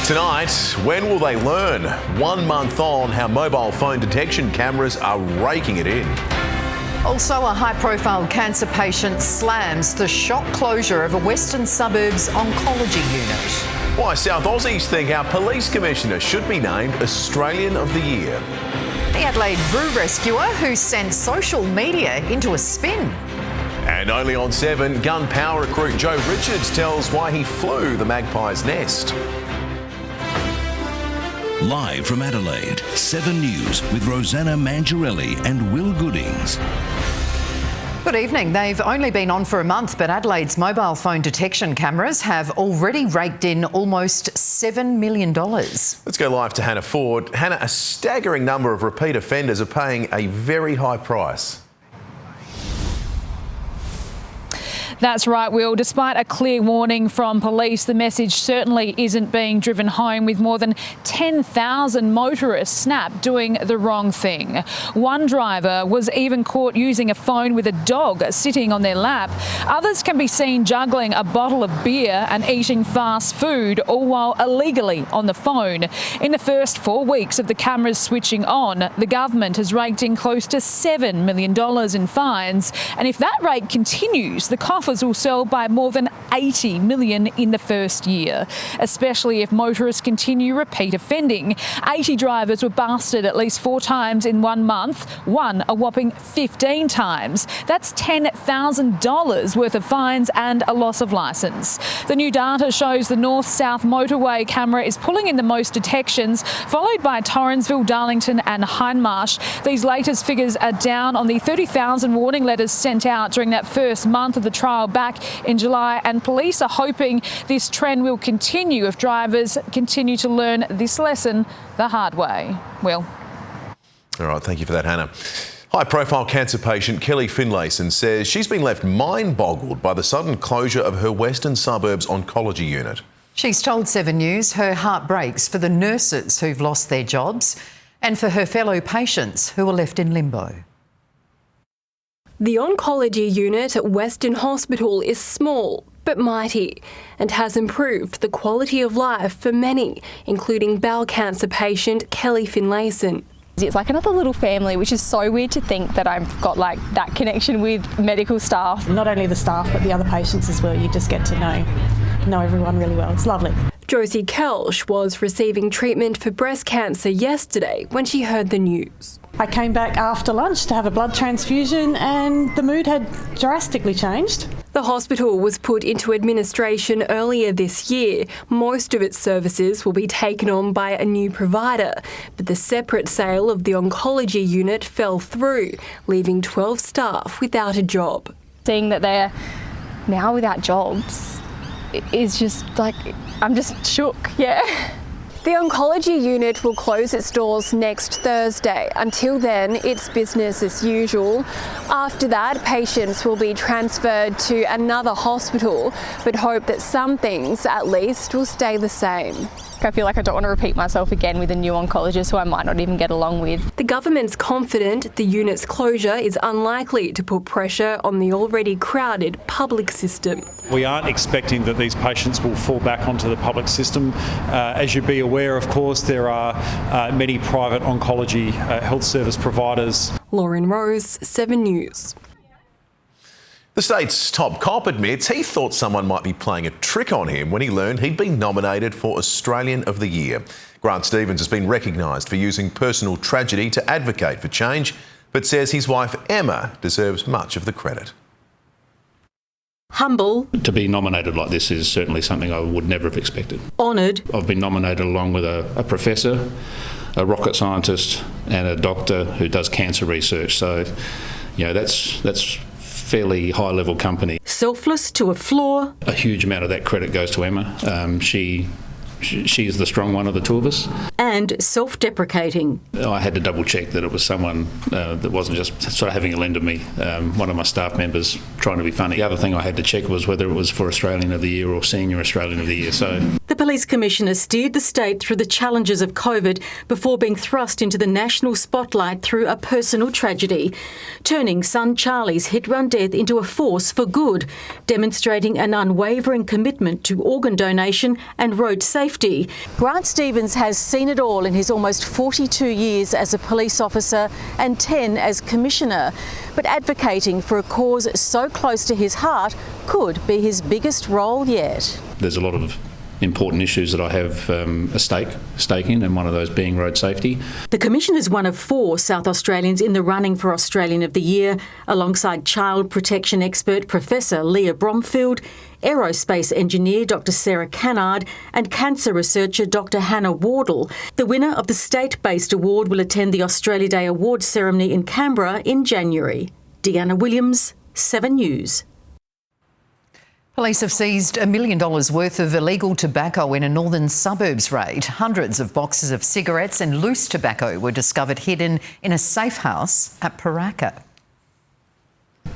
Tonight, when will they learn? 1 month on, how mobile phone detection cameras are raking it in. Also, a high-profile cancer patient slams the shock closure of a Western Suburbs oncology unit. Why South Aussies think our police commissioner should be named Australian of the Year. The Adelaide brew rescuer who sent social media into a spin. And only on 7, gun power recruit Joe Richards tells why he flew the magpie's nest. Live from Adelaide, 7 News with Rosanna Mangiarelli and Will Goodings. Good evening. They've only been on for a month, but Adelaide's mobile phone detection cameras have already raked in almost $7 million. Let's go live to Hannah Ford. Hannah, a staggering number of repeat offenders are paying a very high price. That's right, Will. Despite a clear warning from police, the message certainly isn't being driven home, with more than 10,000 motorists snapped doing the wrong thing. One driver was even caught using a phone with a dog sitting on their lap. Others can be seen juggling a bottle of beer and eating fast food, all while illegally on the phone. In the first 4 weeks of the cameras switching on, the government has raked in close to $7 million in fines. And if that rate continues, the coffers will sell by more than $80 million in the first year, especially if motorists continue repeat offending. 80 drivers were busted at least 4 times in 1 month, one a whopping 15 times. That's $10,000 worth of fines and a loss of licence. The new data shows the north-south motorway camera is pulling in the most detections, followed by Torrensville, Darlington and Hindmarsh. These latest figures are down on the 30,000 warning letters sent out during that first month of the trial back in July, and police are hoping this trend will continue if drivers continue to learn this lesson the hard way. Will. All right, thank you for that, Hannah. High-profile cancer patient Kelly Finlayson says she's been left mind-boggled by the sudden closure of her Western Suburbs oncology unit. She's told 7 News her heart breaks for the nurses who've lost their jobs and for her fellow patients who are left in limbo. The oncology unit at Western Hospital is small but mighty and has improved the quality of life for many, including bowel cancer patient Kelly Finlayson. It's like another little family, which is so weird to think that I've got like that connection with medical staff. Not only the staff but the other patients as well. You just get to know everyone really well. It's lovely. Josie Kelsch was receiving treatment for breast cancer yesterday when she heard the news. I came back after lunch to have a blood transfusion and the mood had drastically changed. The hospital was put into administration earlier this year. Most of its services will be taken on by a new provider, but the separate sale of the oncology unit fell through, leaving 12 staff without a job. Seeing that they're now without jobs is just like, I'm just shook, yeah. The oncology unit will close its doors next Thursday. Until then, it's business as usual. After that, patients will be transferred to another hospital, but hope that some things, at least, will stay the same. I feel like I don't want to repeat myself again with a new oncologist who I might not even get along with. The government's confident the unit's closure is unlikely to put pressure on the already crowded public system. We aren't expecting that these patients will fall back onto the public system. As you'd be aware, of course, there are many private oncology health service providers. Lauren Rose, 7 News. The state's top cop admits he thought someone might be playing a trick on him when he learned he'd been nominated for Australian of the Year. Grant Stevens has been recognised for using personal tragedy to advocate for change, but says his wife Emma deserves much of the credit. Humble. To be nominated like this is certainly something I would never have expected. Honoured. I've been nominated along with a professor, a rocket scientist and a doctor who does cancer research. So, you know, that's fairly high-level company. Selfless to a flaw. A huge amount of that credit goes to Emma. She's the strong one of the two of us. And self-deprecating. I had to double-check that it was someone that wasn't just sort of having a lend of me, one of my staff members trying to be funny. The other thing I had to check was whether it was for Australian of the Year or Senior Australian of the Year. So the The Police Commissioner steered the state through the challenges of COVID before being thrust into the national spotlight through a personal tragedy, turning son Charlie's hit-run death into a force for good, demonstrating an unwavering commitment to organ donation and road safety. Grant Stevens has seen it all in his almost 42 years as a police officer and 10 as Commissioner. But advocating for a cause so close to his heart could be his biggest role yet. There's a lot of important issues that I have a stake in, and one of those being road safety. The Commissioner is one of 4 South Australians in the running for Australian of the Year, alongside child protection expert Professor Leah Bromfield, aerospace engineer Dr Sarah Cannard and cancer researcher Dr Hannah Wardle. The winner of the state-based award will attend the Australia Day Awards ceremony in Canberra in January. Deanna Williams, 7 News. Police have seized $1 million worth of illegal tobacco in a northern suburbs raid. Hundreds of boxes of cigarettes and loose tobacco were discovered hidden in a safe house at Paraka.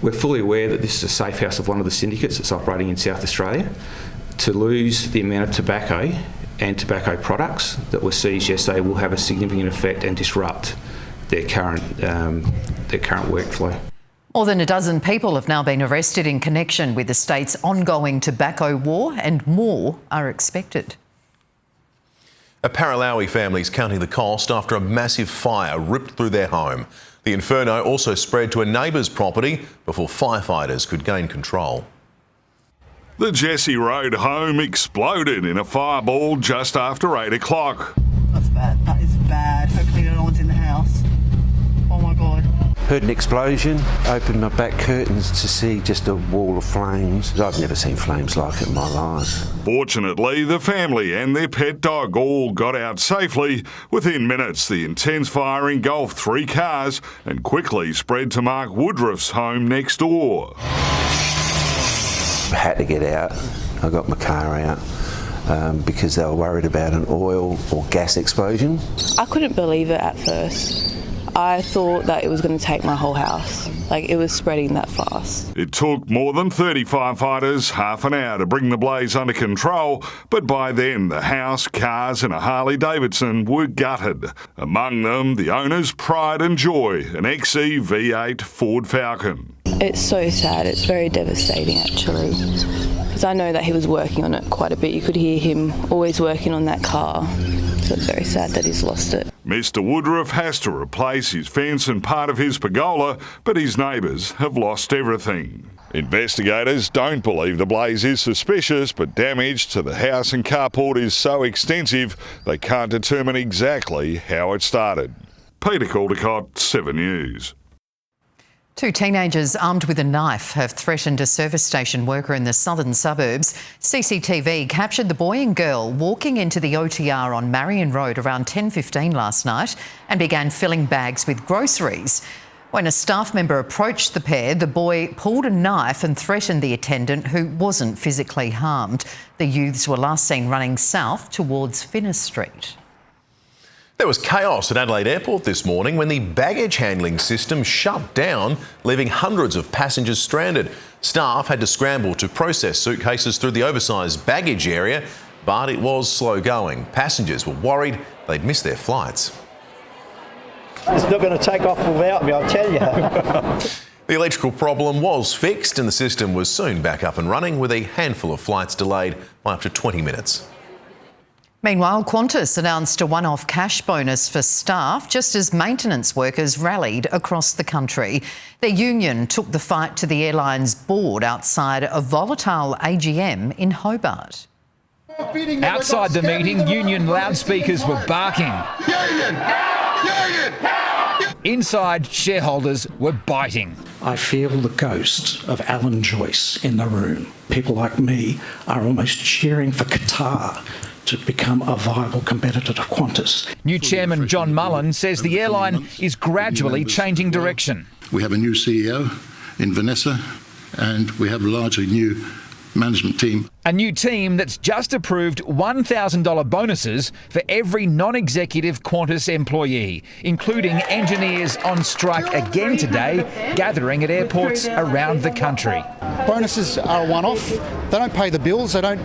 We're fully aware that this is a safe house of one of the syndicates that's operating in South Australia. To lose the amount of tobacco and tobacco products that were seized yesterday will have a significant effect and disrupt their current workflow. More than a dozen people have now been arrested in connection with the state's ongoing tobacco war, and more are expected. A Paralawi family's counting the cost after a massive fire ripped through their home. The inferno also spread to a neighbour's property before firefighters could gain control. The Jessie Road home exploded in a fireball just after 8 o'clock. That's bad. That is bad. Hopefully no one's in the house. Oh my God. Heard an explosion, opened my back curtains to see just a wall of flames. I've never seen flames like it in my life. Fortunately, the family and their pet dog all got out safely. Within minutes, the intense fire engulfed 3 cars and quickly spread to Mark Woodruff's home next door. I had to get out. I got my car out because they were worried about an oil or gas explosion. I couldn't believe it at first. I thought that it was going to take my whole house. Like, it was spreading that fast. It took more than 30 firefighters half an hour to bring the blaze under control, but by then the house, cars and a Harley-Davidson were gutted. Among them, the owner's pride and joy, an XE V8 Ford Falcon. It's so sad. It's very devastating, actually, because I know that he was working on it quite a bit. You could hear him always working on that car. So it's very sad that he's lost it. Mr Woodruff has to replace his fence and part of his pergola, but his neighbours have lost everything. Investigators don't believe the blaze is suspicious, but damage to the house and carport is so extensive they can't determine exactly how it started. Peter Caldecott, 7 News. 2 teenagers armed with a knife have threatened a service station worker in the southern suburbs. CCTV captured the boy and girl walking into the OTR on Marion Road around 10:15 last night and began filling bags with groceries. When a staff member approached the pair, the boy pulled a knife and threatened the attendant, who wasn't physically harmed. The youths were last seen running south towards Finner Street. There was chaos at Adelaide Airport this morning when the baggage handling system shut down, leaving hundreds of passengers stranded. Staff had to scramble to process suitcases through the oversized baggage area, but it was slow going. Passengers were worried they'd miss their flights. It's not going to take off without me, I'll tell you. The electrical problem was fixed and the system was soon back up and running, with a handful of flights delayed by up to 20 minutes. Meanwhile, Qantas announced a one-off cash bonus for staff just as maintenance workers rallied across the country. Their union took the fight to the airline's board outside a volatile AGM in Hobart. Outside the meeting, union loudspeakers were barking. Inside, shareholders were biting. I feel the ghost of Alan Joyce in the room. People like me are almost cheering for Qatar to become a viable competitor to Qantas. New chairman John Mullen says the airline is gradually changing direction. We have a new CEO in Vanessa and we have a largely new management team. A new team that's just approved $1,000 bonuses for every non-executive Qantas employee, including engineers on strike again today, gathering at airports around the country. Bonuses are a one-off. They don't pay the bills. They don't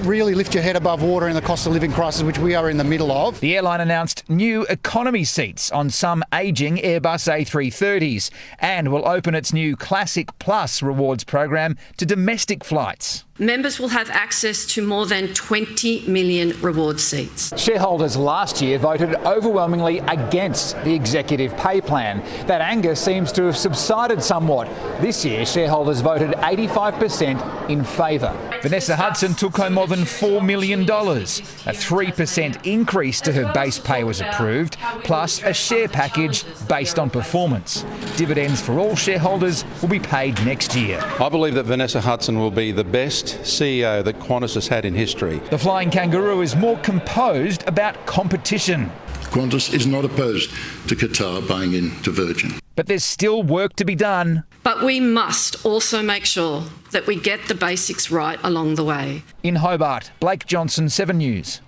really lift your head above water in the cost of living crisis, which we are in the middle of. The airline announced new economy seats on some ageing Airbus A330s and will open its new Classic Plus rewards program to domestic flights. Members will have access to more than 20 million reward seats. Shareholders last year voted overwhelmingly against the executive pay plan. That anger seems to have subsided somewhat. This year, shareholders voted 85% in favour. Vanessa Hudson took home more than $4 million. A 3% increase to her base pay was approved, plus a share package based on performance. Dividends for all shareholders will be paid next year. I believe that Vanessa Hudson will be the best CEO that Qantas has had in history. The Flying Kangaroo is more composed about competition. Qantas is not opposed to Qatar buying into Virgin. But there's still work to be done. But we must also make sure that we get the basics right along the way. In Hobart, Blake Johnson, 7 News.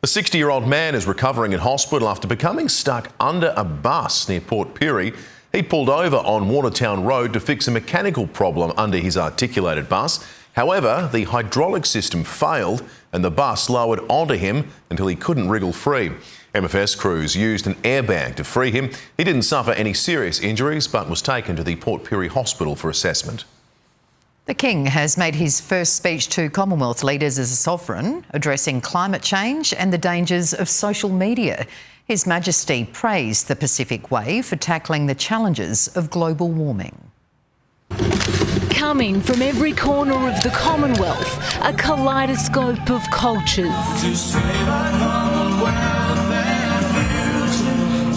A 60-year-old man is recovering in hospital after becoming stuck under a bus near Port Pirie. He pulled over on Watertown Road to fix a mechanical problem under his articulated bus. However, the hydraulic system failed and the bus lowered onto him until he couldn't wriggle free. MFS crews used an airbag to free him. He didn't suffer any serious injuries but was taken to the Port Pirie Hospital for assessment. The King has made his first speech to Commonwealth leaders as a sovereign, addressing climate change and the dangers of social media. His Majesty praised the Pacific Way for tackling the challenges of global warming. Coming from every corner of the Commonwealth, a kaleidoscope of cultures.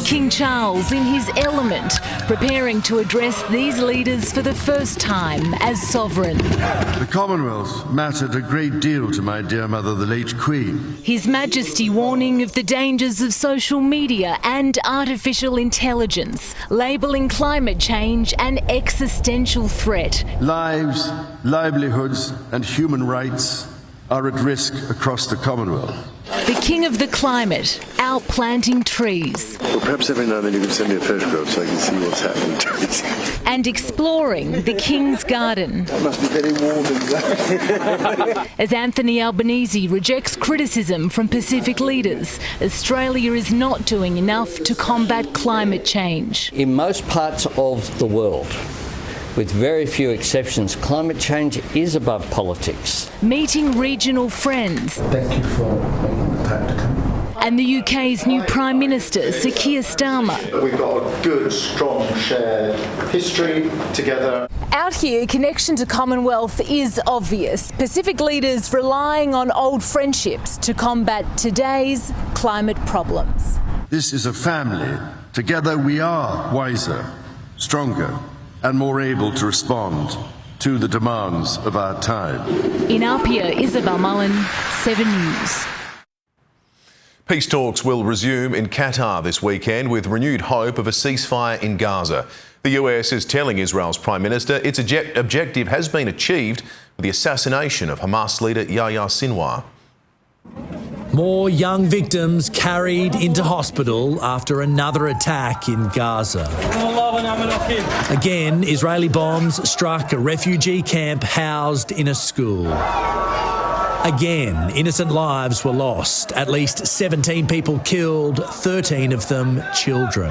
King Charles in his element, preparing to address these leaders for the first time as sovereign. The Commonwealth mattered a great deal to my dear mother, the late Queen. His Majesty warning of the dangers of social media and artificial intelligence, labelling climate change an existential threat. Lives, livelihoods and human rights are at risk across the Commonwealth. The King of the Climate, out planting trees. Well, perhaps every now and then you can send me a photograph so I can see what's happening to it. And exploring the King's Garden. It must be very warm inside. As Anthony Albanese rejects criticism from Pacific leaders, Australia is not doing enough to combat climate change. In most parts of the world, with very few exceptions, climate change is above politics. Meeting regional friends. Thank you for making the time to come. And the UK's new Prime Minister, Sir Keir Starmer. We've got a good, strong, shared history together. Out here, connection to Commonwealth is obvious. Pacific leaders relying on old friendships to combat today's climate problems. This is a family. Together we are wiser, stronger, and more able to respond to the demands of our time. In Apia, Isabel Mullen, 7 News. Peace talks will resume in Qatar this weekend with renewed hope of a ceasefire in Gaza. The US is telling Israel's Prime Minister its objective has been achieved with the assassination of Hamas leader Yahya Sinwar. More young victims carried into hospital after another attack in Gaza. Again, Israeli bombs struck a refugee camp housed in a school. Again, innocent lives were lost. At least 17 people killed, 13 of them children.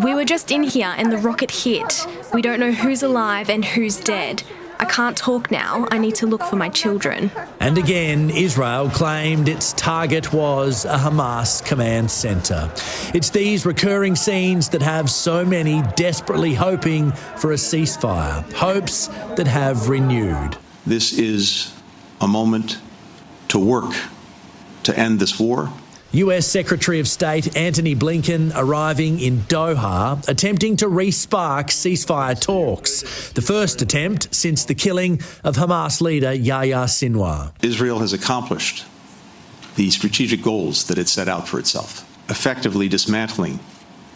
We were just in here and the rocket hit. We don't know who's alive and who's dead. I can't talk now. I need to look for my children. And again, Israel claimed its target was a Hamas command centre. It's these recurring scenes that have so many desperately hoping for a ceasefire, hopes that have renewed. This is a moment to work to end this war. US Secretary of State Antony Blinken arriving in Doha, attempting to re-spark ceasefire talks, the first attempt since the killing of Hamas leader Yahya Sinwar. Israel has accomplished the strategic goals that it set out for itself, effectively dismantling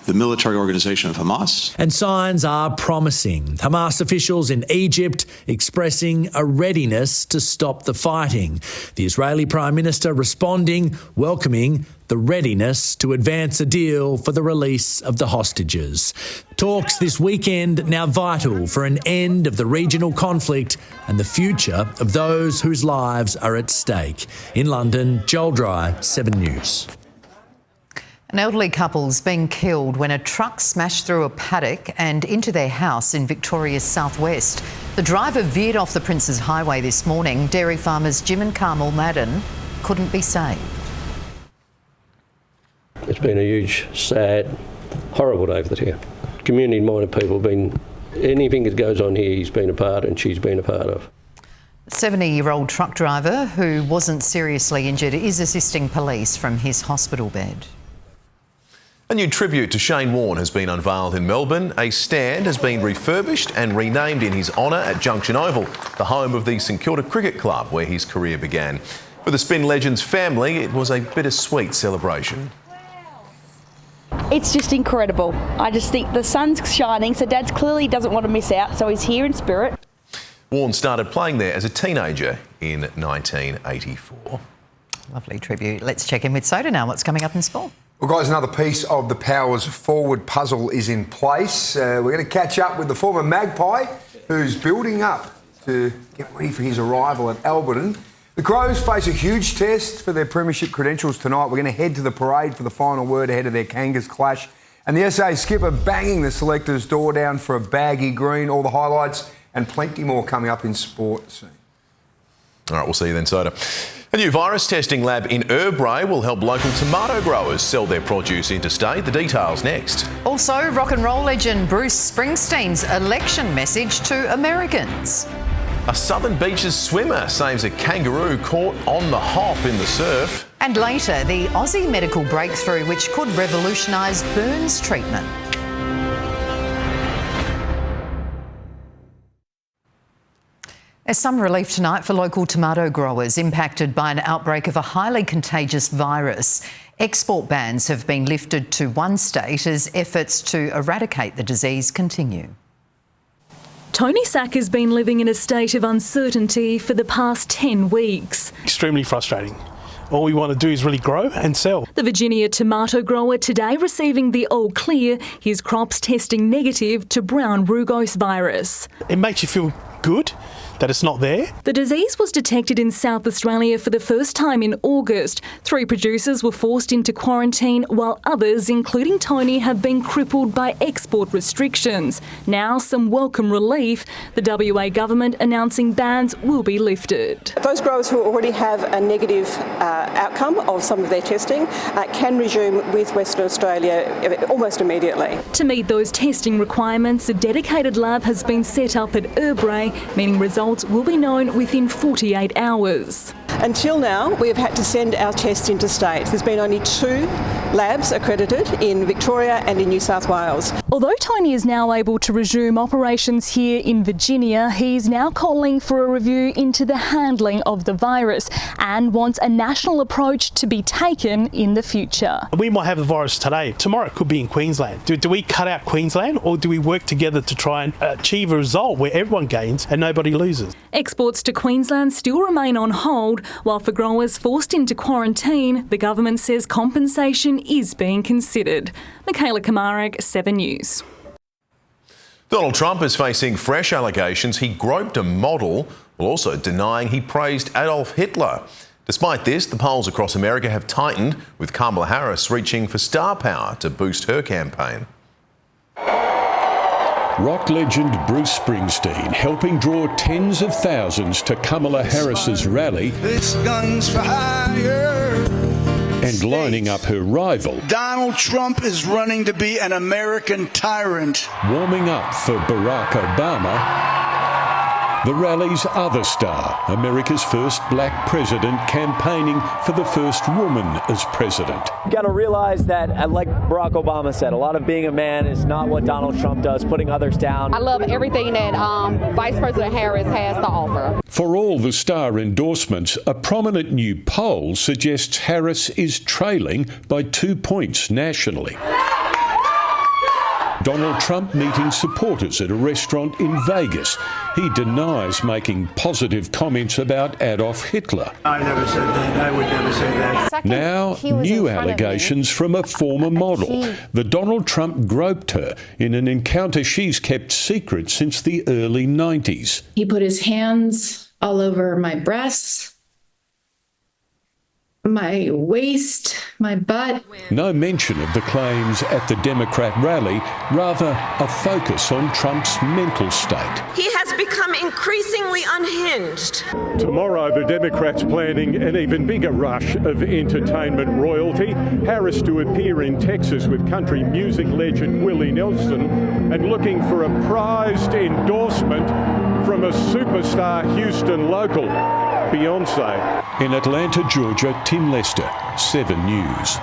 the military organization of Hamas. And signs are promising. Hamas officials in Egypt expressing a readiness to stop the fighting. The Israeli Prime Minister responding, welcoming the readiness to advance a deal for the release of the hostages. Talks this weekend now vital for an end of the regional conflict and the future of those whose lives are at stake. In London, Joel Dry, 7 News. An elderly couple's been killed when a truck smashed through a paddock and into their house in Victoria's southwest. The driver veered off the Princes Highway this morning. Dairy farmers Jim and Carmel Madden couldn't be saved. It's been a huge, sad, horrible day for the town. Community-minded people have been, anything that goes on here, he's been a part and she's been a part of. 70-year-old truck driver who wasn't seriously injured is assisting police from his hospital bed. A new tribute to Shane Warne has been unveiled in Melbourne. A stand has been refurbished and renamed in his honour at Junction Oval, the home of the St Kilda Cricket Club, where his career began. For the Spin Legend's family, it was a bittersweet celebration. It's just incredible. I just think the sun's shining, so Dad's clearly doesn't want to miss out, so he's here in spirit. Warne started playing there as a teenager in 1984. Lovely tribute. Let's check in with Soda now. What's coming up in sport? Well, guys, another piece of the Powers forward puzzle is in place. We're going to catch up with the former Magpie, who's building up to get ready for his arrival at Alberton. The Crows face a huge test for their premiership credentials tonight. We're going to head to the parade for the final word ahead of their Kangas clash. And the SA skipper banging the selectors' door down for a baggy green. All the highlights and plenty more coming up in sport soon. All right, we'll see you then, Soda. A new virus testing lab in Erbray will help local tomato growers sell their produce interstate. The details next. Also, rock and roll legend Bruce Springsteen's election message to Americans. A Southern Beaches swimmer saves a kangaroo caught on the hop in the surf. And later, the Aussie medical breakthrough which could revolutionise burns treatment. There's some relief tonight for local tomato growers impacted by an outbreak of a highly contagious virus. Export bans have been lifted to one state as efforts to eradicate the disease continue. Tony Sack has been living in a state of uncertainty for the past 10 weeks. Extremely frustrating. All we want to do is really grow and sell. The Virginia tomato grower today receiving the all clear, his crops testing negative to brown rugose virus. It makes you feel good that it's not there. The disease was detected in South Australia for the first time in August. 3 producers were forced into quarantine while others, including Tony, have been crippled by export restrictions. Now some welcome relief. The WA government announcing bans will be lifted. Those growers who already have a negative outcome of some of their testing can resume with Western Australia almost immediately. To meet those testing requirements, a dedicated lab has been set up at Erbray, meaning results will be known within 48 hours. Until now, we have had to send our tests interstate. There's been only 2 labs accredited in Victoria and in New South Wales. Although Tony is now able to resume operations here in Virginia, he's now calling for a review into the handling of the virus and wants a national approach to be taken in the future. We might have the virus today. Tomorrow it could be in Queensland. Do we cut out Queensland or do we work together to try and achieve a result where everyone gains and nobody loses? Exports to Queensland still remain on hold, while for growers forced into quarantine, the government says compensation is being considered. Michaela Kamarik, 7 News. Donald Trump is facing fresh allegations he groped a model, while also denying he praised Adolf Hitler. Despite this, the polls across America have tightened, with Kamala Harris reaching for star power to boost her campaign. Rock legend Bruce Springsteen helping draw tens of thousands to Kamala Harris's rally This gun's for hire. and lining up her rival, Donald Trump is running to be an American tyrant. warming up for Barack Obama. The rally's other star, America's first black president, campaigning for the first woman as president. You've got to realize that, like Barack Obama said, a lot of being a man is not what Donald Trump does, putting others down. I love everything that Vice President Harris has to offer. For all the star endorsements, a prominent new poll suggests Harris is trailing by 2 points nationally. Donald Trump meeting supporters at a restaurant in Vegas. He denies making positive comments about Adolf Hitler. I never said that. I would never say that. Now, new allegations from a former model. The Donald Trump groped her in an encounter she's kept secret since the early 90s. He put his hands all over my breasts, my waist, my butt. No mention of the claims at the Democrat rally, rather a focus on Trump's mental state. He has become increasingly unhinged. Tomorrow, the Democrats planning an even bigger rush of entertainment royalty. Harris to appear in Texas with country music legend Willie Nelson and looking for a prized endorsement from a superstar Houston local, Beyonce. In Atlanta, Georgia, Tim Lester, 7 News.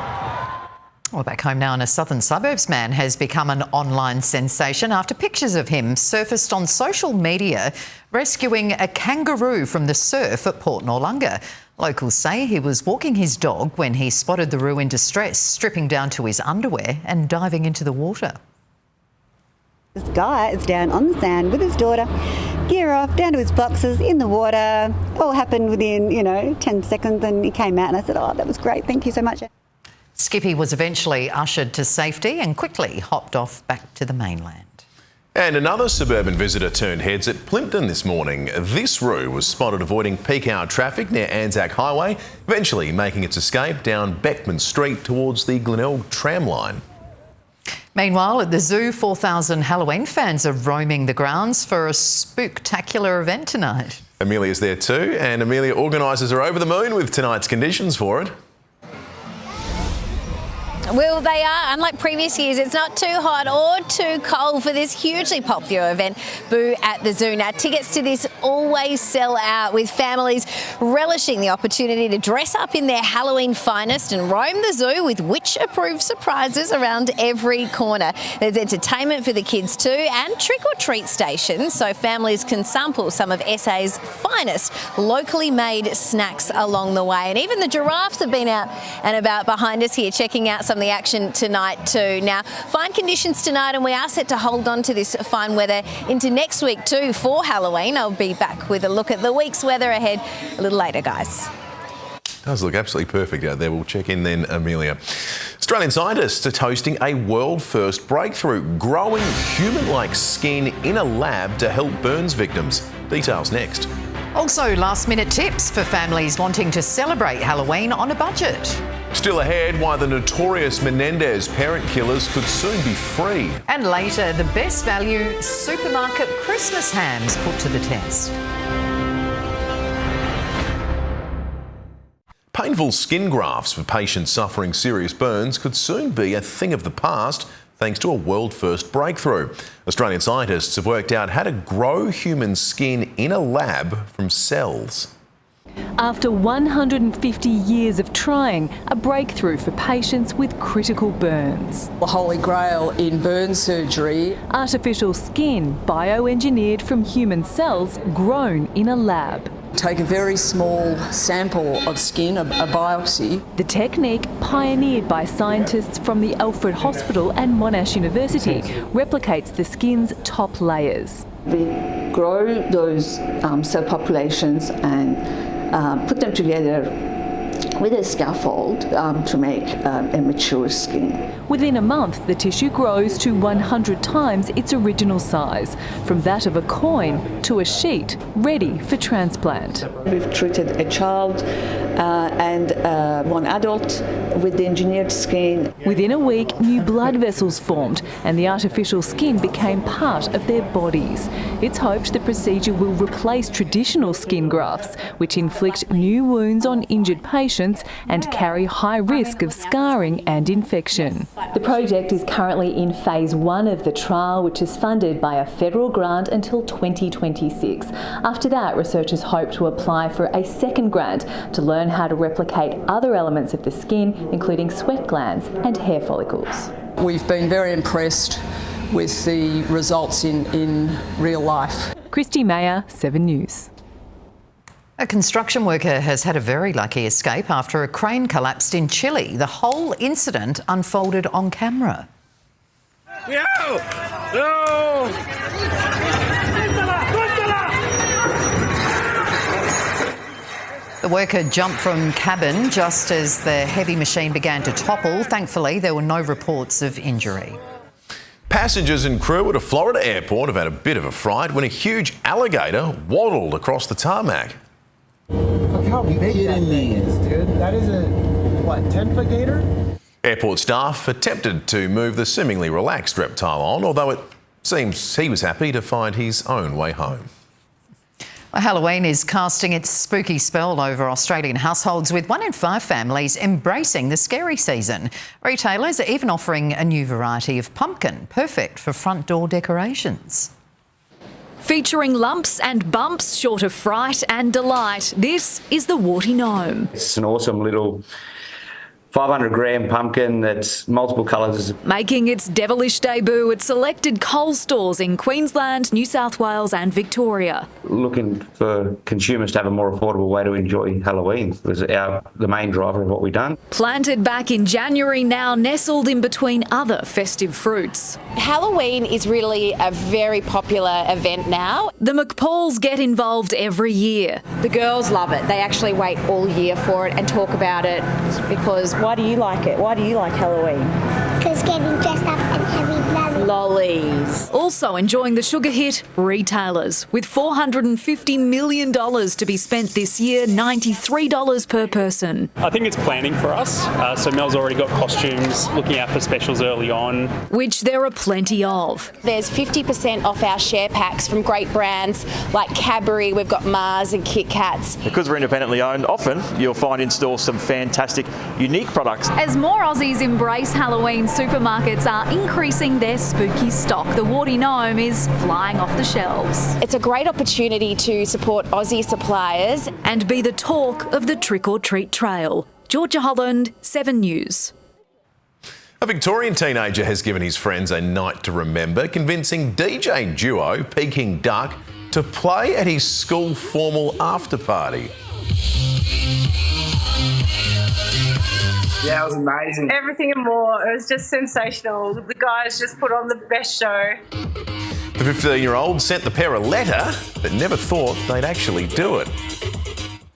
Well, back home now, and a southern suburbs man has become an online sensation after pictures of him surfaced on social media rescuing a kangaroo from the surf at Port Noarlunga. Locals say he was walking his dog when he spotted the roo in distress, stripping down to his underwear and diving into the water. This guy is down on the sand with his daughter, gear off, down to his boxers, in the water. It all happened within, 10 seconds, and he came out and I said, oh, that was great, thank you so much. Skippy was eventually ushered to safety and quickly hopped off back to the mainland. And another suburban visitor turned heads at Plympton this morning. This roo was spotted avoiding peak hour traffic near Anzac Highway, eventually making its escape down Beckman Street towards the Glenelg tram line. Meanwhile, at the zoo, 4,000 Halloween fans are roaming the grounds for a spooktacular event tonight. Amelia's there too, and Amelia, organisers are over the moon with tonight's conditions for it. Well, they are. Unlike previous years, it's not too hot or too cold for this hugely popular event, Boo at the Zoo. Now, tickets to this always sell out, with families relishing the opportunity to dress up in their Halloween finest and roam the zoo with witch-approved surprises around every corner. There's entertainment for the kids too, and trick-or-treat stations, so families can sample some of SA's finest locally made snacks along the way. And even the giraffes have been out and about behind us here, checking out some of the action tonight too. Now, fine conditions tonight, and we are set to hold on to this fine weather into next week too for Halloween. I'll be back with a look at the week's weather ahead a little later, guys. Does look absolutely perfect out there. We'll check in then, Amelia. Australian scientists are toasting a world-first breakthrough, growing human-like skin in a lab to help burns victims. Details next. Also, last-minute tips for families wanting to celebrate Halloween on a budget. Still ahead, why the notorious Menendez parent killers could soon be free. And later, the best value supermarket Christmas hams put to the test. Painful skin grafts for patients suffering serious burns could soon be a thing of the past, thanks to a world-first breakthrough. Australian scientists have worked out how to grow human skin in a lab from cells. After 150 years of trying, a breakthrough for patients with critical burns. The holy grail in burn surgery. Artificial skin, bioengineered from human cells, grown in a lab. Take a very small sample of skin, a biopsy. The technique, pioneered by scientists from the Alfred Hospital and Monash University, replicates the skin's top layers. We grow those cell populations and put them together with a scaffold to make a mature skin. Within a month, the tissue grows to 100 times its original size, from that of a coin to a sheet, ready for transplant. We've treated a child and one adult with the engineered skin. Within a week, new blood vessels formed and the artificial skin became part of their bodies. It's hoped the procedure will replace traditional skin grafts, which inflict new wounds on injured patients and carry high risk of scarring and infection. The project is currently in phase 1 of the trial, which is funded by a federal grant until 2026. After that, researchers hope to apply for a second grant to learn how to replicate other elements of the skin, including sweat glands and hair follicles. We've been very impressed with the results in real life. Christy Mayer, 7 News. A construction worker has had a very lucky escape after a crane collapsed in Chile. The whole incident unfolded on camera. The worker jumped from cabin just as the heavy machine began to topple. Thankfully, there were no reports of injury. Passengers and crew at a Florida airport have had a bit of a fright when a huge alligator waddled across the tarmac. Look how big that thing is, dude. That is a, 10-foot gator? Airport staff attempted to move the seemingly relaxed reptile on, although it seems he was happy to find his own way home. Well, Halloween is casting its spooky spell over Australian households, with 1 in 5 families embracing the scary season. Retailers are even offering a new variety of pumpkin, perfect for front door decorations. Featuring lumps and bumps short of fright and delight, this is the Warty Gnome. It's an awesome little 500-gram pumpkin that's multiple colours. Making its devilish debut at selected Coles stores in Queensland, New South Wales and Victoria. Looking for consumers to have a more affordable way to enjoy Halloween was the main driver of what we've done. Planted back in January, now nestled in between other festive fruits. Halloween is really a very popular event now. The McPauls get involved every year. The girls love it. They actually wait all year for it and talk about it because... Why do you like it? Why do you like Halloween? Because getting dressed up and having lollies. Also enjoying the sugar hit, retailers. With $450 million to be spent this year, $93 per person. I think it's planning for us. So Mel's already got costumes, looking out for specials early on. Which there are plenty of. There's 50% off our share packs from great brands like Cadbury, we've got Mars and Kit Kats. Because we're independently owned, often you'll find in store some fantastic, unique products. As more Aussies embrace Halloween, supermarkets are increasing their spooky stock. The Warty Gnome is flying off the shelves. It's a great opportunity to support Aussie suppliers and be the talk of the trick-or-treat trail. Georgia Holland, 7 News. A Victorian teenager has given his friends a night to remember, convincing DJ duo Peking Duck to play at his school formal after party. Yeah, it was amazing. Everything and more. It was just sensational. The guys just put on the best show. The 15-year-old sent the pair a letter but never thought they'd actually do it.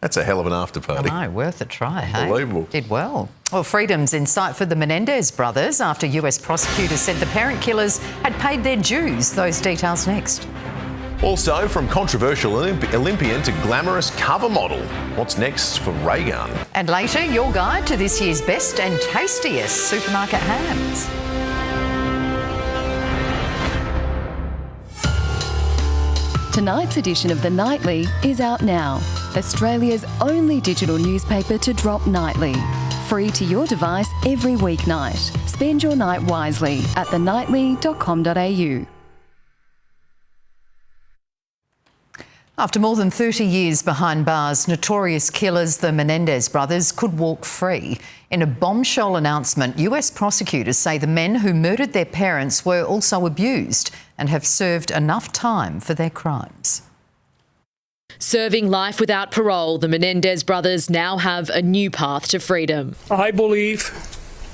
That's a hell of an after party. I know, worth a try, hey? Unbelievable. Did well. Well, freedom's in sight for the Menendez brothers after US prosecutors said the parent killers had paid their dues. Those details next. Also, from controversial Olympian to glamorous cover model. What's next for Raygun? And later, your guide to this year's best and tastiest supermarket hams. Tonight's edition of The Nightly is out now. Australia's only digital newspaper to drop nightly. Free to your device every weeknight. Spend your night wisely at thenightly.com.au. After more than 30 years behind bars, notorious killers, the Menendez brothers, could walk free. In a bombshell announcement, US prosecutors say the men who murdered their parents were also abused and have served enough time for their crimes. Serving life without parole, the Menendez brothers now have a new path to freedom. I believe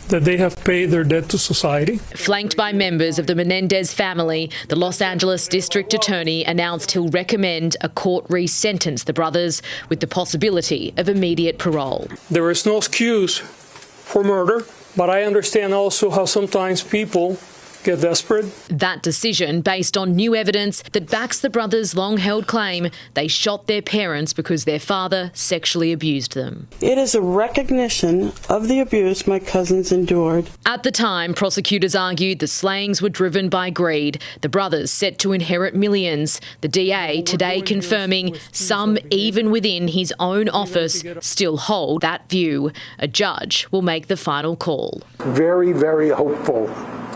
that they have paid their debt to society. Flanked by members of the Menendez family, the Los Angeles District Attorney announced he'll recommend a court re-sentence the brothers with the possibility of immediate parole. There is no excuse for murder, but I understand also how sometimes people get desperate. That decision based on new evidence that backs the brothers' long-held claim they shot their parents because their father sexually abused them. It is a recognition of the abuse my cousins endured. At the time, prosecutors argued the slayings were driven by greed, the brothers set to inherit millions. The DA today confirming some, even within his own office, still hold that view. A judge will make the final call. Very, very hopeful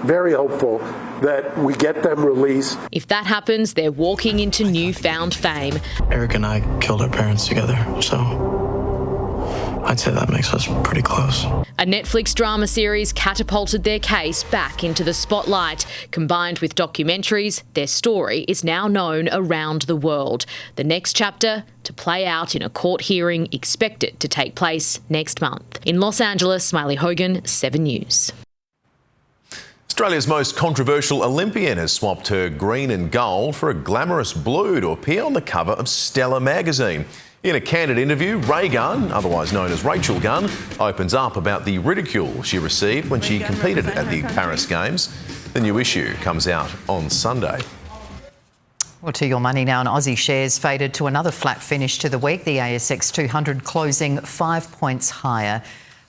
that we get them released. If that happens, they're walking into newfound fame. Eric and I killed our parents together, so I'd say that makes us pretty close. A Netflix drama series catapulted their case back into the spotlight. Combined with documentaries, their story is now known around the world. The next chapter to play out in a court hearing expected to take place next month. In Los Angeles, Smiley Hogan, 7 News. Australia's most controversial Olympian has swapped her green and gold for a glamorous blue to appear on the cover of Stella magazine. In a candid interview, Ray Gunn, otherwise known as Rachel Gunn, opens up about the ridicule she received when she competed at the Paris Games. The new issue comes out on Sunday. Well, to your money now, and Aussie shares faded to another flat finish to the week. The ASX 200 closing 5 points higher.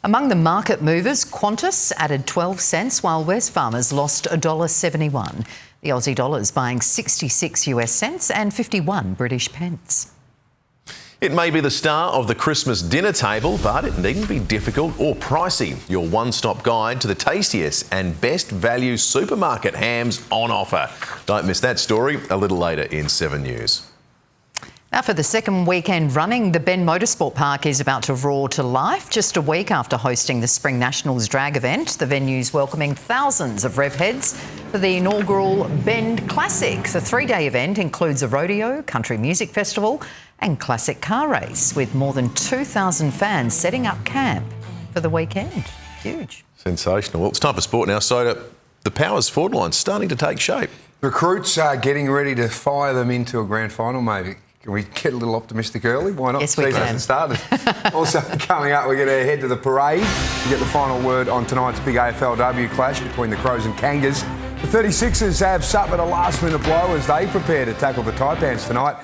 Among the market movers, Qantas added 12 cents, while Wesfarmers lost $1.71. The Aussie dollar's buying 66 US cents and 51 British pence. It may be the star of the Christmas dinner table, but it needn't be difficult or pricey. Your one-stop guide to the tastiest and best value supermarket hams on offer. Don't miss that story a little later in 7 News. Now, for the second weekend running, the Bend Motorsport Park is about to roar to life. Just a week after hosting the Spring Nationals drag event, the venue's welcoming thousands of rev heads for the inaugural Bend Classic. The three-day event includes a rodeo, country music festival and classic car race, with more than 2,000 fans setting up camp for the weekend. Huge. Sensational. Well, it's time for sport now. So the Powers forward line's starting to take shape. Recruits are getting ready to fire them into a grand final, maybe. Can we get a little optimistic early? Why not? Yes, we can. Hasn't started. Also coming up, we're going to head to the parade to get the final word on tonight's big AFLW clash between the Crows and Kangas. The 36ers have suffered a last-minute blow as they prepare to tackle the Taipans tonight.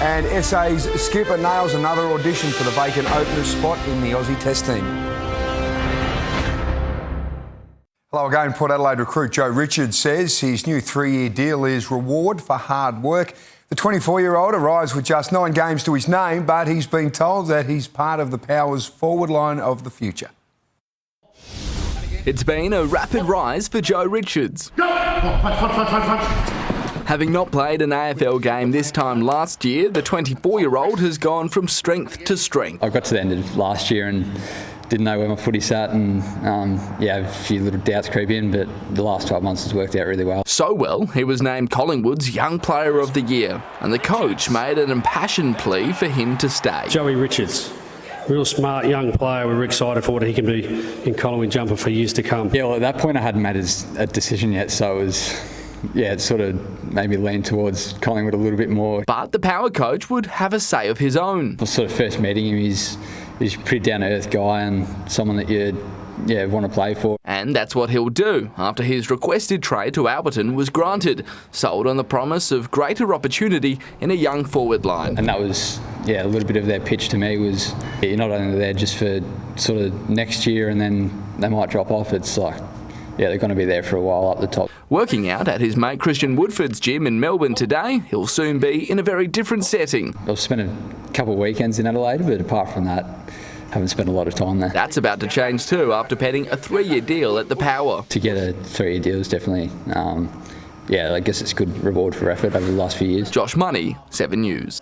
And SA's skipper nails another audition for the vacant opener spot in the Aussie Test team. Hello again. Port Adelaide recruit Joe Richards says his new 3-year deal is reward for hard work. The 24-year-old arrives with just 9 games to his name, but he's been told that he's part of the Powers' forward line of the future. It's been a rapid rise for Joe Richards. Having not played an AFL game this time last year, the 24-year-old has gone from strength to strength. I got to the end of last year and didn't know where my footy sat, and a few little doubts creep in, but the last 12 months has worked out really well. So well, he was named Collingwood's Young Player of the Year, and the coach made an impassioned plea for him to stay. Joey Richards, real smart young player. We're excited for what he can be in Collingwood jumper for years to come. Yeah, well, at that point I hadn't made a decision yet, so it was... it sort of made me lean towards Collingwood a little bit more. But the Power coach would have a say of his own. The sort of first meeting him, he's a pretty down-to-earth guy and someone that you want to play for. And that's what he'll do after his requested trade to Alberton was granted, sold on the promise of greater opportunity in a young forward line. And that was, a little bit of their pitch to me was, you're not only there just for sort of next year and then they might drop off. It's like, they're going to be there for a while up the top. Working out at his mate Christian Woodford's gym in Melbourne today, he'll soon be in a very different setting. I've spent a couple of weekends in Adelaide, but apart from that, haven't spent a lot of time there. That's about to change too after penning a 3-year deal at the Power. To get a 3-year deal is definitely, I guess it's good reward for effort over the last few years. Josh Money, 7 News.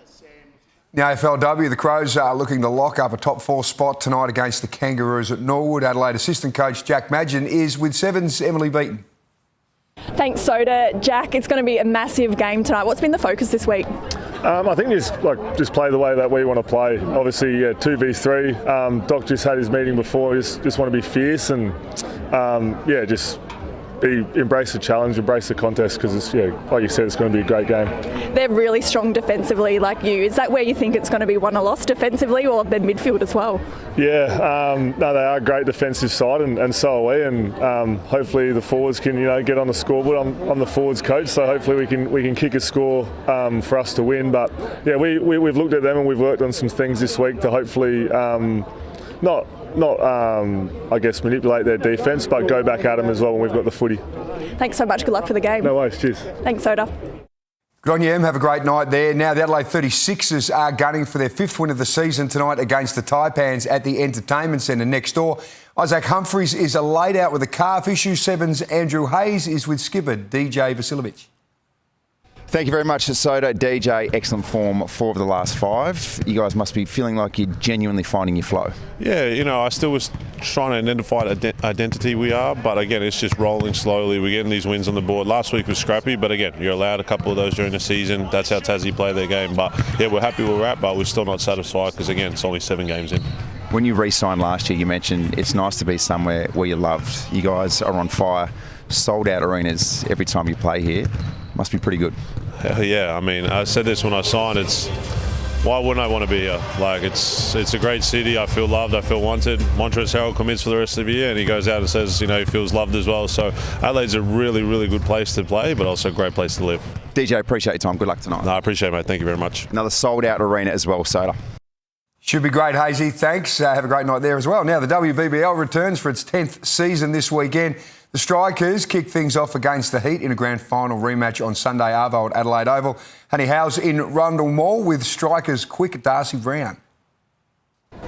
In the AFLW, the Crows are looking to lock up a top 4 spot tonight against the Kangaroos at Norwood. Adelaide assistant coach Jack Madgen is with Seven's Emily Beaton. Thanks, Soda. Jack, it's going to be a massive game tonight. What's been the focus this week? I think just play the way that we want to play. Obviously, 2v3. Doc just had his meeting before. Just want to be fierce and embrace the challenge, embrace the contest, because it's like you said, it's going to be a great game. They're really strong defensively, like you. Is that where you think it's going to be won or lost defensively, or their midfield as well? Yeah, they are a great defensive side, and so are we. And hopefully the forwards can get on the scoreboard. I'm the forwards coach, so hopefully we can kick a score for us to win. But we've looked at them and we've worked on some things this week to hopefully not manipulate their defence, but go back at them as well when we've got the footy. Thanks so much. Good luck for the game. No worries. Cheers. Thanks, Soda. Good on you, Em. Have a great night there. Now, the Adelaide 36ers are gunning for their 5th win of the season tonight against the Taipans at the Entertainment Centre next door. Isaac Humphries is laid out with a calf issue. Seven's Andrew Hayes is with skipper DJ Vasiljevic. Thank you very much, Soda. DJ, excellent form, 4 of the last 5. You guys must be feeling like you're genuinely finding your flow. Yeah, I still was trying to identify the identity we are, but again, it's just rolling slowly. We're getting these wins on the board. Last week was scrappy, but again, you're allowed a couple of those during the season. That's how Tassie play their game. But we're happy where we're at, but we're still not satisfied because, again, it's only 7 games in. When you re-signed last year, you mentioned it's nice to be somewhere where you're loved. You guys are on fire. sold out arenas every time you play here. Must be pretty good. Hell yeah, I mean, I said this when I signed, why wouldn't I want to be here? Like, it's a great city. I feel loved. I feel wanted. Montrezl Harrell commits for the rest of the year, and he goes out and says, he feels loved as well. So Adelaide's a really, really good place to play, but also a great place to live. DJ, appreciate your time. Good luck tonight. No, I appreciate it, mate. Thank you very much. Another sold-out arena as well, Soda. Should be great, Hazy. Thanks. Have a great night there as well. Now, the WBBL returns for its 10th season this weekend. The Strikers kick things off against the Heat in a grand final rematch on Sunday Arvo at Adelaide Oval. Honey Howes in Rundle Mall with Strikers quick Darcy Brown.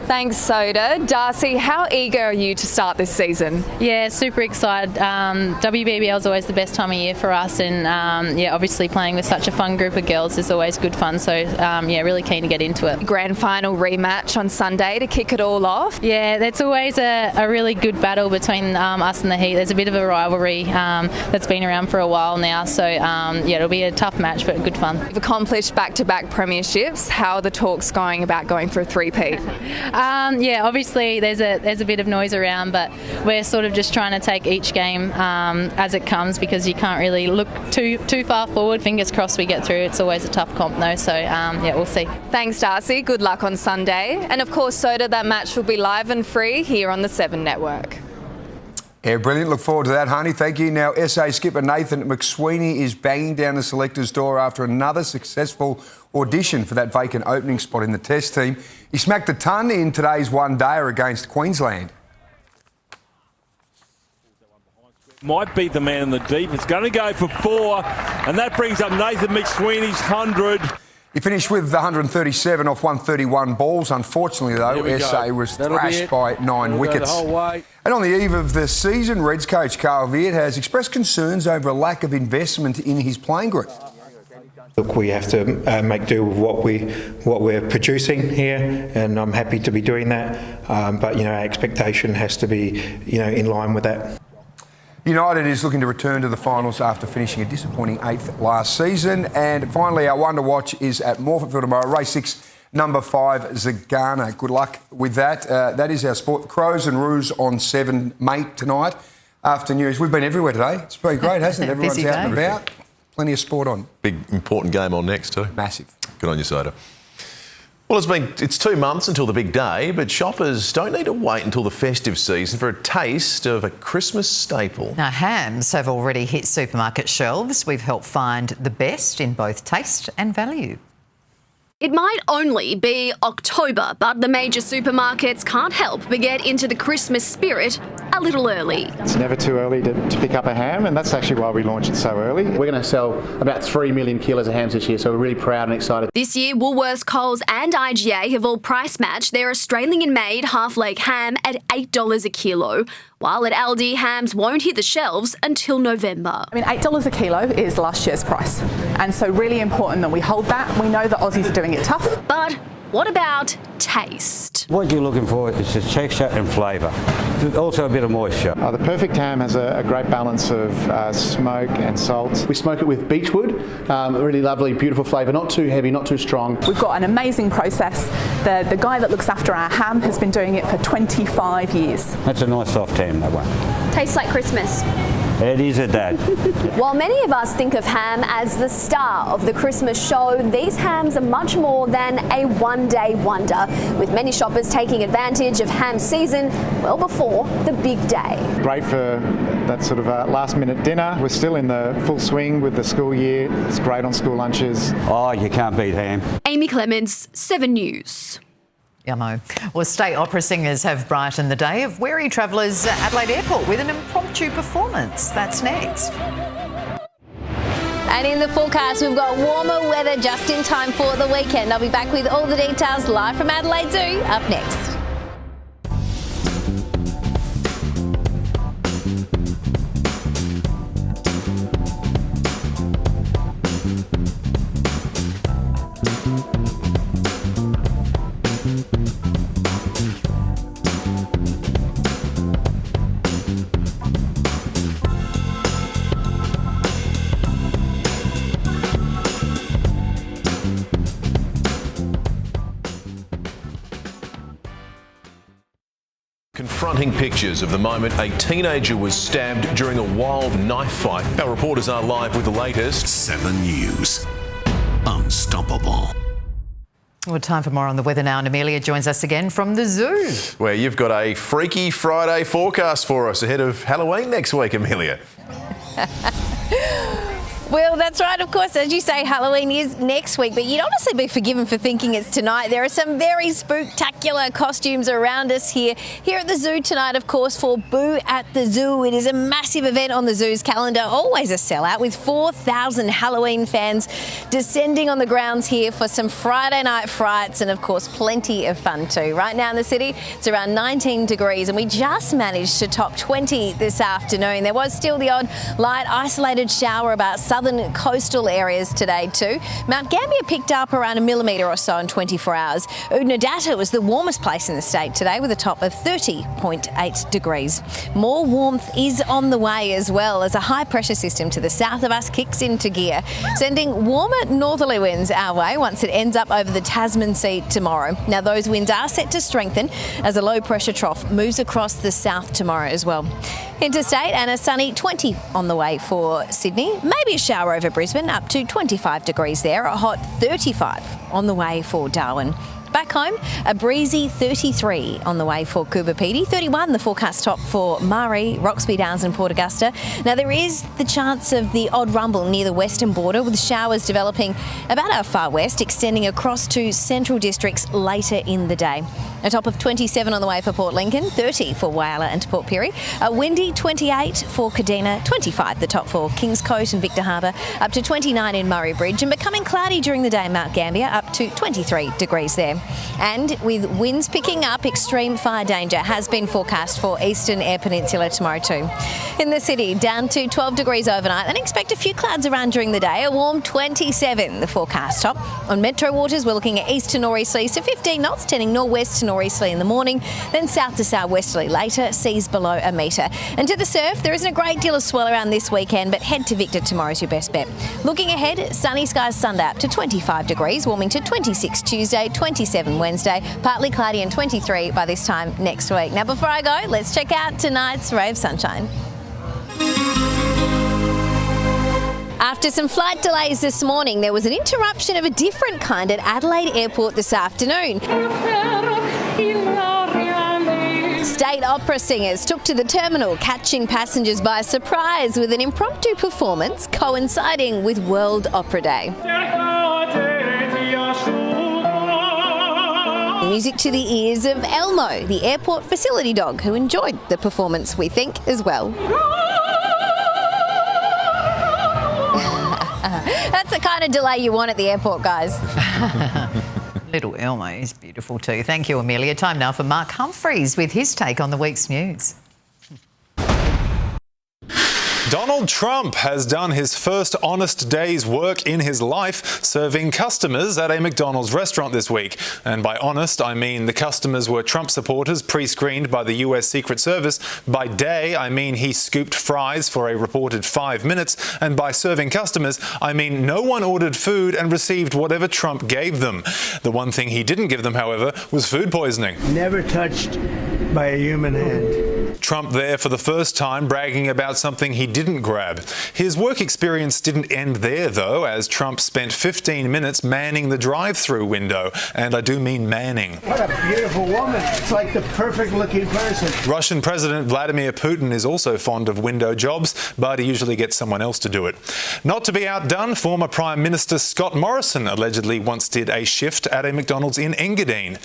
Thanks, Soda. Darcy, how eager are you to start this season? Yeah, super excited. WBBL is always the best time of year for us, and obviously playing with such a fun group of girls is always good fun. So really keen to get into it. Grand final rematch on Sunday to kick it all off. Yeah, that's always a really good battle between us and the Heat. There's a bit of a rivalry that's been around for a while now. So it'll be a tough match, but good fun. You've accomplished back-to-back premierships. How are the talks going about going for a three-peat? Obviously there's a bit of noise around, but we're sort of just trying to take each game as it comes, because you can't really look too far forward. Fingers crossed we get through. It's always a tough comp though, so we'll see. Thanks, Darcy. Good luck on Sunday. And of course, Soda, that match will be live and free here on the 7 Network. Yeah, brilliant. Look forward to that, honey. Thank you. Now, SA skipper Nathan McSweeney is banging down the selector's door after another successful audition for that vacant opening spot in the Test team. He smacked a ton in today's one-dayer against Queensland. Might beat the man in the deep. It's going to go for 4, and that brings up Nathan McSweeney's 100. He finished with 137 off 131 balls. Unfortunately, though, SA was thrashed by 9 wickets. And on the eve of the season, Reds coach Carl Viet has expressed concerns over a lack of investment in his playing group. Look, we have to make do with what we're producing here, and I'm happy to be doing that. But our expectation has to be in line with that. United is looking to return to the finals after finishing a disappointing 8th last season. And finally, our one to watch is at Morphettville tomorrow, race 6, number 5, Zagana. Good luck with that. That is our sport. The Crows and Roos on 7, mate, tonight after news. We've been everywhere today. It's been great, hasn't it? Everyone's out and about. Plenty of sport on. Big, important game on next too. Massive. Good on you, Soda. Well, it's 2 months until the big day, but shoppers don't need to wait until the festive season for a taste of a Christmas staple. Now, hams have already hit supermarket shelves. We've helped find the best in both taste and value. It might only be October, but the major supermarkets can't help but get into the Christmas spirit a little early. It's never too early to pick up a ham, and that's actually why we launched it so early. We're going to sell about 3 million kilos of hams this year, so we're really proud and excited. This year, Woolworths, Coles and IGA have all price matched their Australian-made half-leg ham at $8 a kilo, while at Aldi, hams won't hit the shelves until November. I mean, $8 a kilo is last year's price, and so really important that we hold that. We know that Aussies are doing it tough. But what about taste? What you're looking for is just texture and flavour. Also a bit of moisture. The perfect ham has a great balance of smoke and salt. We smoke it with beechwood, a really lovely, beautiful flavour, not too heavy, not too strong. We've got an amazing process. The guy that looks after our ham has been doing it for 25 years. That's a nice soft ham, that one. Tastes like Christmas. It is a dad. While many of us think of ham as the star of the Christmas show, these hams are much more than a one-day wonder, with many shoppers taking advantage of ham season well before the big day. Great for that sort of last-minute dinner. We're still in the full swing with the school year. It's great on school lunches. Oh, you can't beat ham. Amy Clements, 7 News. Yummo. Well, state opera singers have brightened the day of weary travellers at Adelaide Airport with an impromptu performance. That's next. And in the forecast, we've got warmer weather just in time for the weekend. I'll be back with all the details live from Adelaide Zoo up next. Confronting pictures of the moment a teenager was stabbed during a wild knife fight. Our reporters are live with the latest. 7 News. Unstoppable. Well, time for more on the weather now, and Amelia joins us again from the zoo. Where you've got a freaky Friday forecast for us ahead of Halloween next week, Amelia. Well, that's right. Of course, as you say, Halloween is next week, but you'd honestly be forgiven for thinking it's tonight. There are some very spooktacular costumes around us here at the zoo tonight, of course, for Boo at the Zoo. It is a massive event on the zoo's calendar, always a sellout, with 4,000 Halloween fans descending on the grounds here for some Friday night frights and, of course, plenty of fun too. Right now in the city, it's around 19 degrees, and we just managed to top 20 this afternoon. There was still the odd light, isolated shower about southern coastal areas today too. Mount Gambier picked up around 1 millimetre or so in 24 hours. Oodnadatta was the warmest place in the state today with a top of 30.8 degrees. More warmth is on the way as well as a high pressure system to the south of us kicks into gear, sending warmer northerly winds our way once it ends up over the Tasman Sea tomorrow. Now those winds are set to strengthen as a low pressure trough moves across the south tomorrow as well. Interstate and a sunny 20 on the way for Sydney. Maybe a shower over Brisbane, up to 25 degrees there. A hot 35 on the way for Darwin. Back home, a breezy 33 on the way for Coober Pedy. 31 the forecast top for Murray, Roxby Downs and Port Augusta. Now there is the chance of the odd rumble near the western border, with showers developing about our far west, extending across to central districts later in the day. A top of 27 on the way for Port Lincoln, 30 for Whyalla and Port Pirie. A windy 28 for Kadina, 25 the top for Kings Coast and Victor Harbour, up to 29 in Murray Bridge, and becoming cloudy during the day in Mount Gambier, up to 23 degrees there. And with winds picking up, extreme fire danger has been forecast for Eastern Eyre Peninsula tomorrow too. In the city, down to 12 degrees overnight, and expect a few clouds around during the day. A warm 27 the forecast top. On metro waters, we're looking at east to nor'easterlies to 15 knots, turning northwest to nor'easterly in the morning, then south to southwesterly later, seas below 1 metre. And to the surf, there isn't a great deal of swell around this weekend, but head to Victor tomorrow's your best bet. Looking ahead, sunny skies Sunday up to 25 degrees, warming to 26 Tuesday, 27 Wednesday, partly cloudy and 23 by this time next week. Now before I go, let's check out tonight's ray of sunshine. After some flight delays this morning, there was an interruption of a different kind at Adelaide Airport this afternoon. State opera singers took to the terminal, catching passengers by surprise with an impromptu performance coinciding with World Opera Day. Music to the ears of Elmo, the airport facility dog, who enjoyed the performance, we think, as well. That's the kind of delay you want at the airport, guys. Little Elmo is beautiful too. Thank you, Amelia. Time now for Mark Humphreys with his take on the week's news. Donald Trump has done his first honest day's work in his life, serving customers at a McDonald's restaurant this week. And by honest, I mean the customers were Trump supporters pre-screened by the US Secret Service. By day, I mean he scooped fries for a reported 5 minutes. And by serving customers, I mean no one ordered food and received whatever Trump gave them. The one thing he didn't give them, however, was food poisoning. Never touched by a human hand. Trump there for the first time bragging about something he didn't grab. His work experience didn't end there, though, as Trump spent 15 minutes manning the drive-through window. And I do mean manning. What a beautiful woman. It's like the perfect looking person. Russian President Vladimir Putin is also fond of window jobs, but he usually gets someone else to do it. Not to be outdone, former Prime Minister Scott Morrison allegedly once did a shift at a McDonald's in Engadine.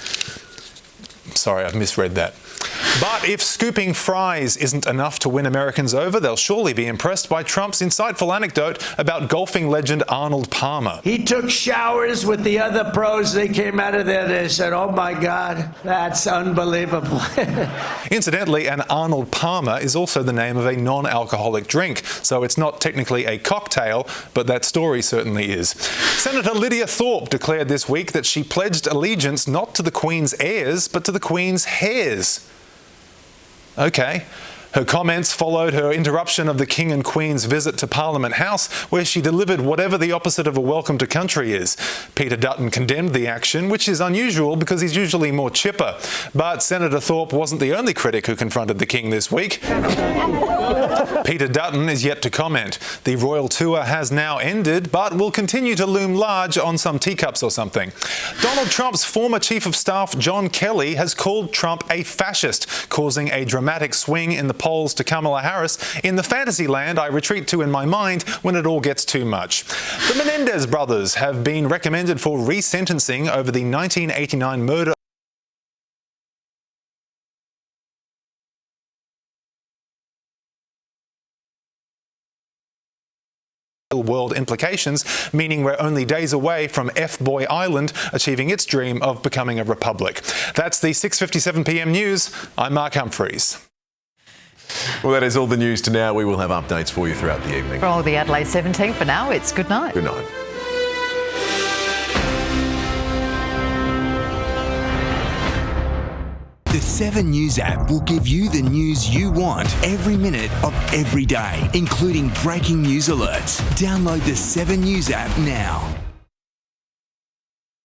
Sorry, I've misread that. But if scooping fries isn't enough to win Americans over, they'll surely be impressed by Trump's insightful anecdote about golfing legend Arnold Palmer. He took showers with the other pros. They came out of there, they said, oh my God, that's unbelievable. Incidentally, an Arnold Palmer is also the name of a non-alcoholic drink, so it's not technically a cocktail, but that story certainly is. Senator Lydia Thorpe declared this week that she pledged allegiance not to the Queen's heirs, but to the Queen's hairs. Okay. Her comments followed her interruption of the King and Queen's visit to Parliament House, where she delivered whatever the opposite of a welcome to country is. Peter Dutton condemned the action, which is unusual because he's usually more chipper. But Senator Thorpe wasn't the only critic who confronted the King this week. Peter Dutton is yet to comment. The royal tour has now ended, but will continue to loom large on some teacups or something. Donald Trump's former Chief of Staff, John Kelly, has called Trump a fascist, causing a dramatic swing in the polls to Kamala Harris. In the fantasy land I retreat to in my mind when it all gets too much. The Menendez brothers have been recommended for resentencing over the 1989 murder world implications, meaning we're only days away from F-Boy Island achieving its dream of becoming a republic. That's the 6:57 p.m. news. I'm Mark Humphreys. Well, that is all the news to now. We will have updates for you throughout the evening. For all the Adelaide 17, for now, it's good night. Good night. The 7 News app will give you the news you want every minute of every day, including breaking news alerts. Download the 7 News app now.